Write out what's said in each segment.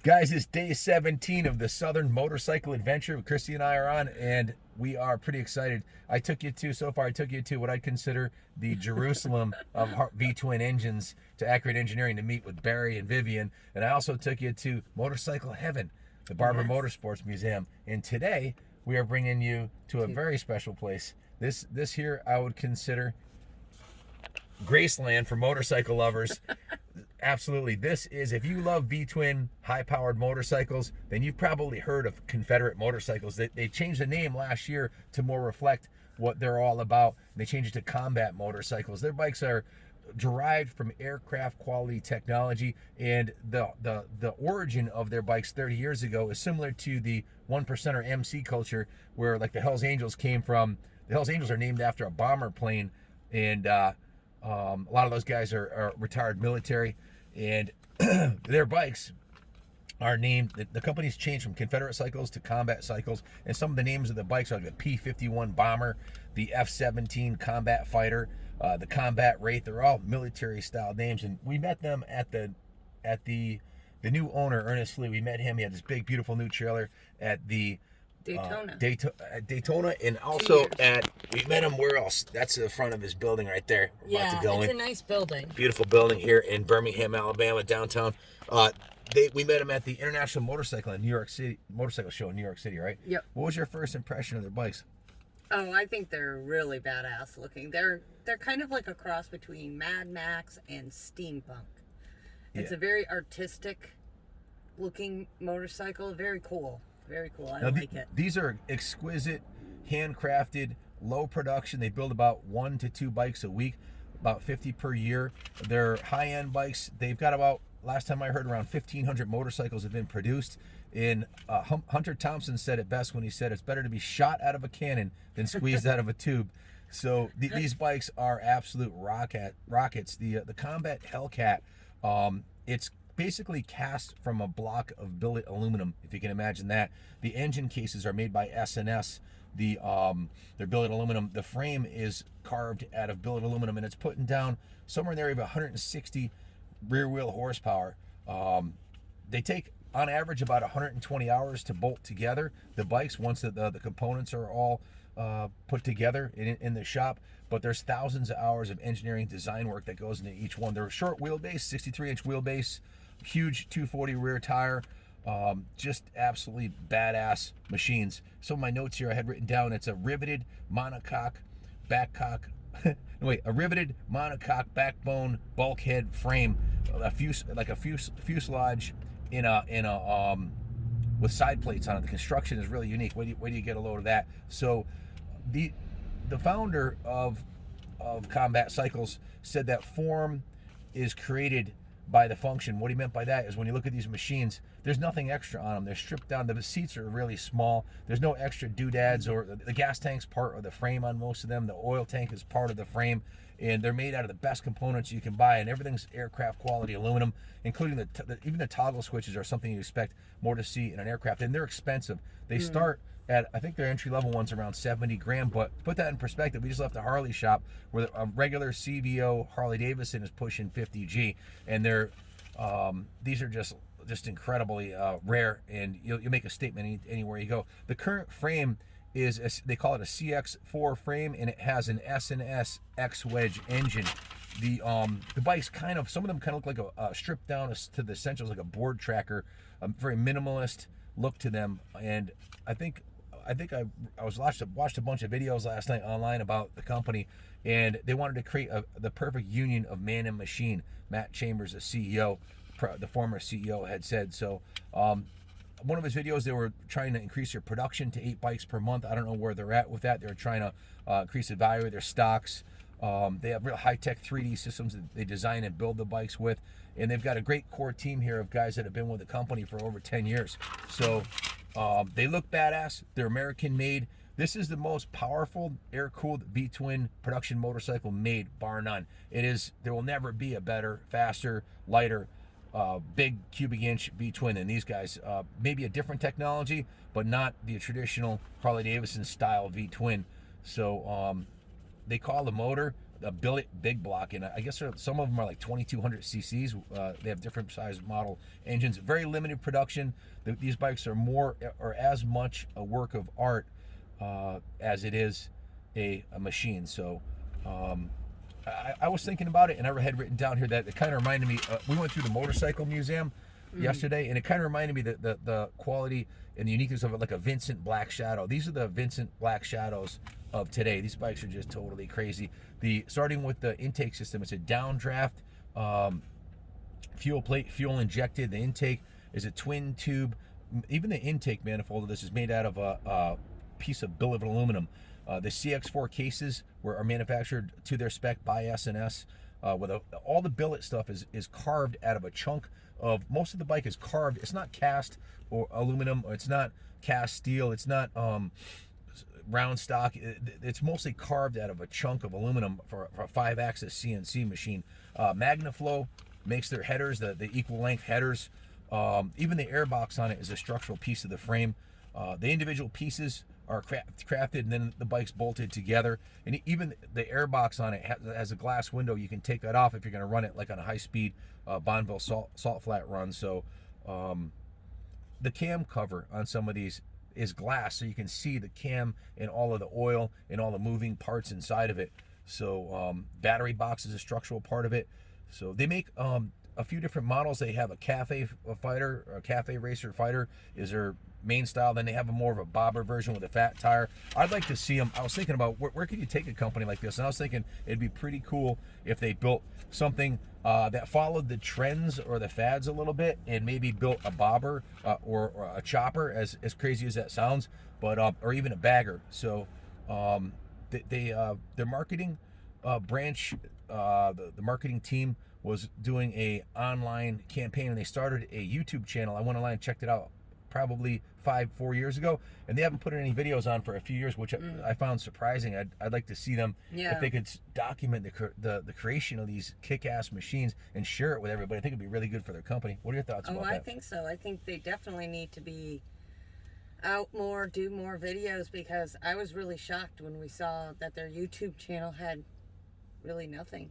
Guys, it's day 17 of the Southern Motorcycle Adventure. Christy and I are on, and we are pretty excited. I took you to what I consider the Jerusalem of V-twin engines, to Accurate Engineering, to meet with Barry and Vivian. And I also took you to Motorcycle Heaven, the Barber Motorsports Museum. And today, we are bringing you to a very special place. This here I would consider Graceland for motorcycle lovers. Absolutely. This is, if you love V-twin high-powered motorcycles, then you've probably heard of Confederate motorcycles. They changed the name last year to more reflect what they're all about. They changed it to combat motorcycles. Their bikes are derived from aircraft quality technology, and the origin of their bikes 30 years ago is similar to the 1%er MC culture, where like the Hells Angels came from. The Hells Angels are named after a bomber plane, and a lot of those guys are retired military, and their bikes are named, the company's changed from Confederate cycles to combat cycles, and some of the names of the bikes are like the P-51 Bomber, the F-17 Combat Fighter, the Combat Wraith. They're all military style names, and we met them at the new owner, Ernest Lee. We met him. He had this big, beautiful new trailer at the Daytona, and also we met him where else? That's the front of his building right there. We're about to go it's in. a nice building. Beautiful building here in Birmingham, Alabama, downtown. We met him at the International Motorcycle in New York City, motorcycle show in New York City, right? Yep. What was your first impression of their bikes? Oh, I think they're really badass looking. They're kind of like a cross between Mad Max and steampunk. It's a very artistic looking motorcycle. Very cool. Very cool. I like it. These are exquisite, handcrafted, low production. They build about 1 to 2 bikes a week, about 50 per year. They're high-end bikes. They've got about, last time I heard, around 1,500 motorcycles have been produced. And Hunter Thompson said it best when he said, it's better to be shot out of a cannon than squeezed out of a tube. So these bikes are absolute rockets. The Combat Hellcat, it's basically cast from a block of billet aluminum, if you can imagine that. The engine cases are made by S&S. They're billet aluminum. The frame is carved out of billet aluminum, and it's putting down somewhere in the area of 160 rear wheel horsepower. They take on average about 120 hours to bolt together the bikes once the components are all put together in the shop. But there's thousands of hours of engineering design work that goes into each one. They're short wheelbase, 63-inch wheelbase, huge 240 rear tire, just absolutely badass machines. Some of my notes here I had written down, it's a riveted monocoque backcock, a riveted monocoque backbone bulkhead frame, like a fuselage in a with side plates on it. The construction is really unique. Where do you get a load of that? So the founder of Combat Cycles said that form is created by the function. What he meant by that is when you look at these machines, there's nothing extra on them. They're stripped down. The seats are really small. There's no extra doodads, or the gas tank's part of the frame on most of them. The oil tank is part of the frame, and they're made out of the best components you can buy, and everything's aircraft quality aluminum, including even the toggle switches are something you expect more to see in an aircraft, and they're expensive. They start at, I think their entry-level one's around 70 grand, but put that in perspective, we just left a Harley shop where a regular CVO Harley Davidson is pushing 50G, and these are just incredibly rare, and you'll make a statement anywhere you go. The current frame is, they call it a CX4 frame, and it has an S&S X-Wedge engine. The bikes some of them kind of look like a stripped down to the essentials, like a board tracker, a very minimalist look to them. And I think I watched a bunch of videos last night online about the company, and they wanted to create the perfect union of man and machine. Matt Chambers, the CEO, the former CEO, had said so. One of his videos, they were trying to increase their production to 8 bikes per month. I don't know where they're at with that. They're trying to increase the value of their stocks. They have real high-tech 3D systems that they design and build the bikes with, and they've got a great core team here of guys that have been with the company for over 10 years. So they look badass. They're American-made. This is the most powerful air-cooled V-twin production motorcycle made, bar none. There will never be a better, faster, lighter, big cubic inch V-twin than these guys. Maybe a different technology, but not the traditional Harley Davidson style V-twin. So they call the motor a billet big block, and I guess some of them are like 2200 cc's. They have different size model engines. Very limited production. These bikes are more or as much a work of art as it is a machine. So I was thinking about it, and I had written down here that it kind of reminded me. We went through the motorcycle museum yesterday, and it kind of reminded me that the quality and the uniqueness of it, like a Vincent Black Shadow. These are the Vincent Black Shadows of today. These bikes are just totally crazy. Starting with the intake system, it's a downdraft fuel plate, fuel injected. The intake is a twin tube. Even the intake manifold of this is made out of a piece of billet of aluminum. The CX4 cases are manufactured to their spec by S&S. With all the billet stuff is carved out of a chunk of, most of the bike is carved. It's not cast or aluminum, or it's not cast steel, it's not round stock. It's mostly carved out of a chunk of aluminum for a 5-axis CNC machine. Magnaflow makes their headers, the equal length headers. Even the airbox on it is a structural piece of the frame. The individual pieces are crafted, and then the bike's bolted together. And even the airbox on it has a glass window. You can take that off if you're going to run it like on a high-speed Bonneville salt flat run. So the cam cover on some of these is glass, so you can see the cam and all of the oil and all the moving parts inside of it. So battery box is a structural part of it. So they make a few different models. They have a cafe fighter, or a cafe racer fighter is their main style. Then they have a more of a bobber version with a fat tire. I'd like to see them. I was thinking about where could you take a company like this, and I was thinking it'd be pretty cool if they built something that followed the trends or the fads a little bit, and maybe built a bobber or a chopper, as crazy as that sounds, but or even a bagger. So their marketing branch, the marketing team was doing a online campaign, and they started a YouTube channel. I went online and checked it out probably 4 years ago, and they haven't put any videos on for a few years, which I found surprising. I'd like to see them, if they could document the creation of these kick-ass machines and share it with everybody. I think it'd be really good for their company. What are your thoughts about that? I think so. I think they definitely need to be out more, do more videos, because I was really shocked when we saw that their YouTube channel had really nothing.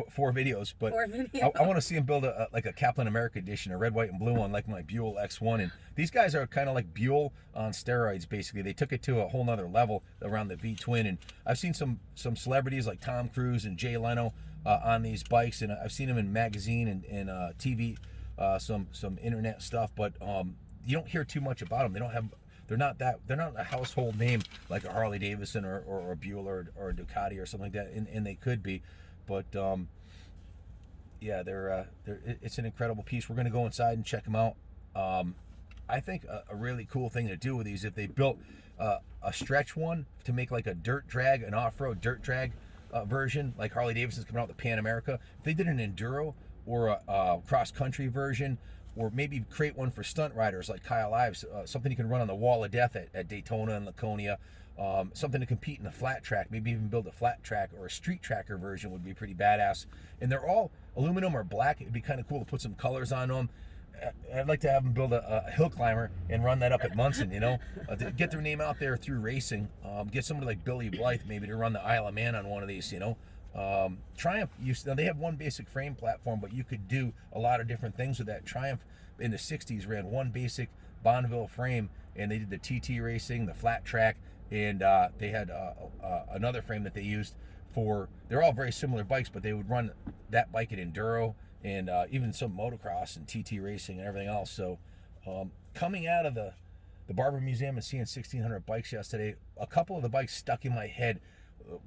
4 videos, but 4 videos. I want to see them build like a Captain America edition, a red, white, and blue one, like my Buell X1. And these guys are kind of like Buell on steroids, basically. They took it to a whole nother level around the V-twin. And I've seen some celebrities like Tom Cruise and Jay Leno on these bikes, and I've seen them in magazine and TV, some internet stuff. But you don't hear too much about them. They're not a household name like a Harley Davidson or a Buell or a Ducati or something like that, and they could be. But yeah, it's an incredible piece. We're going to go inside and check them out. I think a really cool thing to do with these, if they built a stretch one to make like a dirt drag, an off-road dirt drag version, like Harley Davidson's coming out with the Pan America. If they did an enduro or a cross-country version, or maybe create one for stunt riders like Kyle Ives, something you can run on the Wall of Death at Daytona and Laconia. Something to compete in the flat track, maybe even build a flat track or a street tracker version would be pretty badass. And they're all aluminum or black. It'd be kind of cool to put some colors on them. I'd like to have them build a hill climber and run that up at Munson, to get their name out there through racing. Get somebody like Billy Blythe maybe to run the Isle of Man on one of these, Triumph, they have one basic frame platform, but you could do a lot of different things with that. Triumph in the 60s ran one basic Bonneville frame, and they did the TT racing, the flat track, and they had another frame that they used they're all very similar bikes, but they would run that bike at enduro and even some motocross and TT racing and everything else. So coming out of the Barber Museum and seeing 1,600 bikes yesterday, a couple of the bikes stuck in my head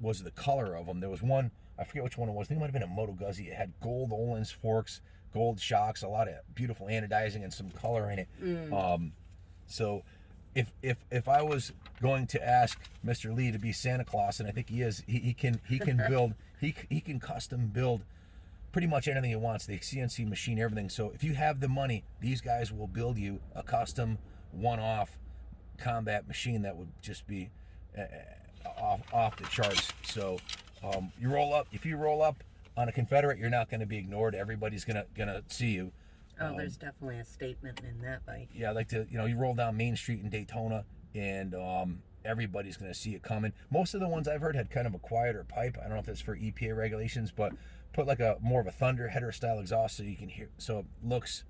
was the color of them. There was one, I forget which one it was. I think it might have been a Moto Guzzi. It had gold Öhlins forks, gold shocks, a lot of beautiful anodizing and some color in it. So if I was going to ask Mr. Lee to be Santa Claus, and I think he is, he can build, he can custom build pretty much anything he wants, the CNC machine, everything. So if you have the money, these guys will build you a custom one-off combat machine that would just be off the charts. So if you roll up on a Confederate, you're not going to be ignored. Everybody's gonna see you. Oh, there's definitely a statement in that bike. Yeah, I like to, you roll down Main Street in Daytona, and everybody's going to see it coming. Most of the ones I've heard had kind of a quieter pipe. I don't know if that's for EPA regulations, but put like a more of a thunder header style exhaust so you can hear, so it looks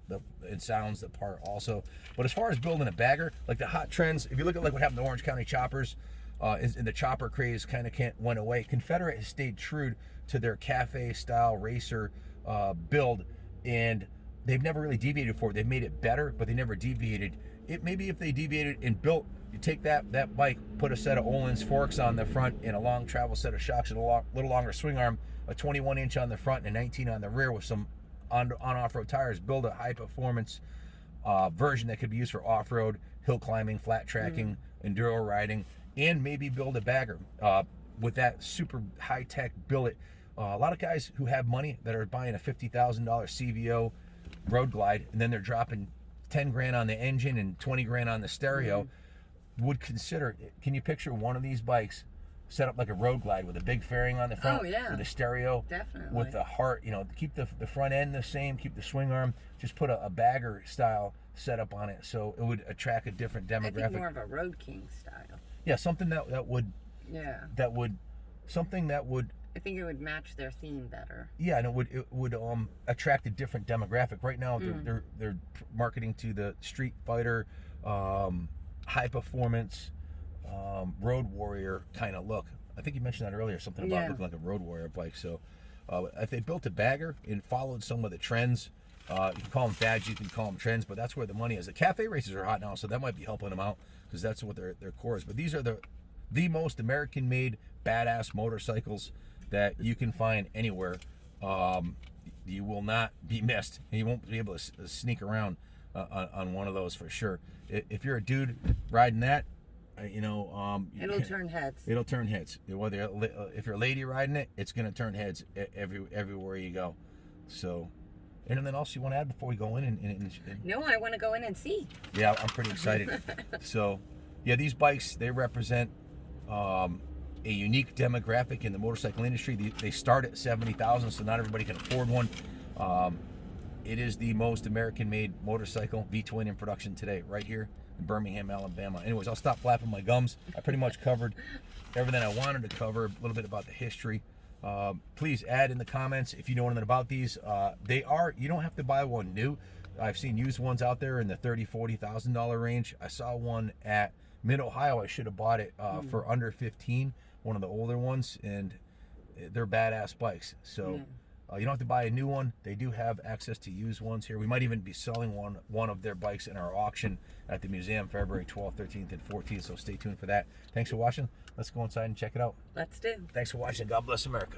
it sounds the part also. But as far as building a bagger, like the hot trends, if you look at like what happened to Orange County choppers, and the chopper craze kind of went away. Confederate has stayed true to their cafe style racer build, and they've never really deviated for it. They've made it better, but they never deviated. It maybe if they deviated and built, you take that bike, put a set of Öhlins forks on the front and a long travel set of shocks and a little longer swing arm, a 21-inch on the front and a 19 on the rear with some on off-road tires, build a high performance version that could be used for off-road, hill climbing, flat tracking, enduro riding, and maybe build a bagger with that super high-tech billet. A lot of guys who have money that are buying a $50,000 CVO Road Glide, and then they're dropping 10 grand on the engine and 20 grand on the stereo, would consider, can you picture one of these bikes set up like a Road Glide with a big fairing on the front, with a stereo, with the heart, keep the front end the same, keep the swing arm, just put a bagger style setup on it, so it would attract a different demographic. I think more of a Road King style. Yeah, something that would I think it would match their theme better. Yeah, and it would attract a different demographic. Right now, they're marketing to the street fighter, high performance, road warrior kind of look. I think you mentioned that earlier, something about looking like a road warrior bike. So, if they built a bagger and followed some of the trends, you can call them fads, you can call them trends, but that's where the money is. The cafe races are hot now, so that might be helping them out because that's what their core is. But these are the most American-made badass motorcycles that you can find anywhere. You will not be missed. You won't be able to sneak around on one of those for sure. If you're a dude riding that, it'll turn heads. It'll turn heads. Whether if you're a lady riding it, it's gonna turn heads everywhere you go. So, anything else you want to add before we go in? No, I want to go in and see. Yeah, I'm pretty excited. So, yeah, these bikes, they represent a unique demographic in the motorcycle industry. They start at $70,000, so not everybody can afford one. It is the most American-made motorcycle V-twin in production today, right here in Birmingham, Alabama. Anyways, I'll stop flapping my gums. I pretty much covered everything I wanted to cover, a little bit about the history. Please add in the comments if you know anything about these. You don't have to buy one new. I've seen used ones out there in the $30,000-$40,000 range. I saw one at Mid-Ohio. I should have bought it for under 15, one of the older ones, and they're badass bikes. So you don't have to buy a new one. They do have access to used ones here. We might even be selling one of their bikes in our auction at the museum February 12th, 13th, and 14th, so stay tuned for that. Thanks for watching. Let's go inside and check it out. Let's do. Thanks for watching. God bless America.